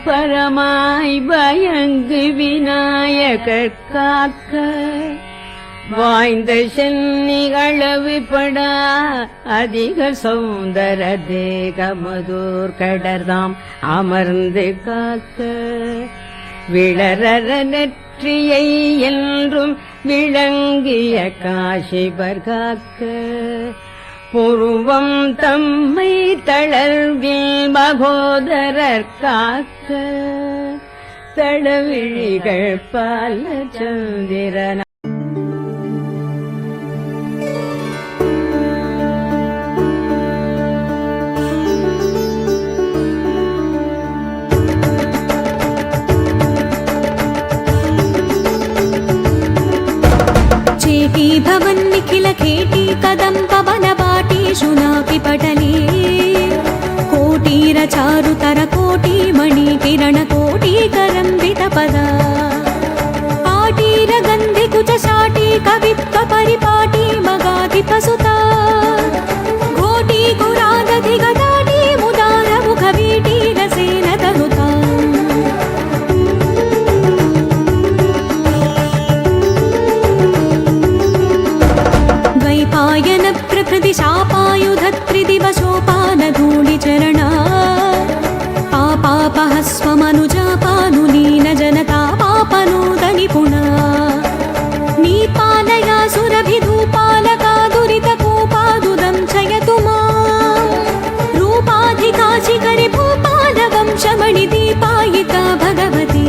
பரமாய் பயங்கு விநாயகர் காக்க வாய்ந்த சென்னிகளவுபடா அதிக சௌந்தர தேகமதோர் கடர்தாம் அமர்ந்து காக்க விளரர நெற்றியை என்றும் விளங்கிய காசிபர் காக்க புருவம் தம்மை தளர்வில் மகோதரர் காக்க தளவிழிகள் பால சந்திரன चेटी भवन निखिल खेटी कदम पवन बाटीषु नापि पटले कोटीर चारुतर कोटी मणि किरण कोटी करंबित पदा पाटीर गंधि कुच शाटी कवित्व परिपाटी मगाधिप सुता घोटी कुरादधि गदाटी मुदार मुख वीटी रसेन तनुता द्वैपायन प्रकृति शापायुध त्रिदिवसोपान धूलि चरणा पापापहस्वमनुजापानुलीन जनता पापनोद निपुणा नीपालया सुरभिधूपालका दुरितकोपादुदं चयतु मां रूपाधिका शिखरि भूपाल वंशमणि दीपायिका भगवती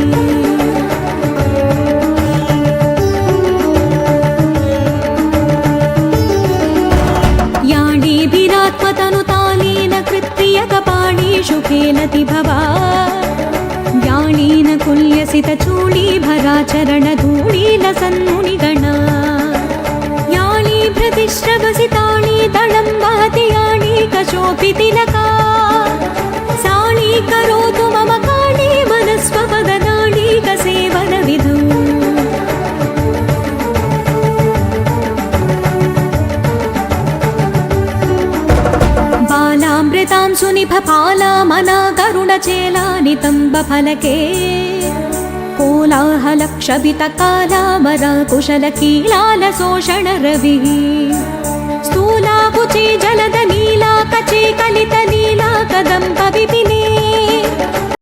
याणीभिरात्मतनुतालीन कृत्रिय कपाणीषु खेलति भवा व्याणीन कुल्यसित चूळीभराचरण धूळील सन्मुनिगणा याणी भृतिश्रवसिताणी दलं वहति याणी कशोऽपि तिलका साणी करोतु मम काणी मनस्वपदनाणी कसेवनविधौ बालामृतां सुनिभपालामना करुणचेला नितम्बफलके कोलाहलक्षभितकालामरा कुशलकीलालशोषणरविः स्थूलाकुचे जलदनीला कचे कलितलीला कदम्बवि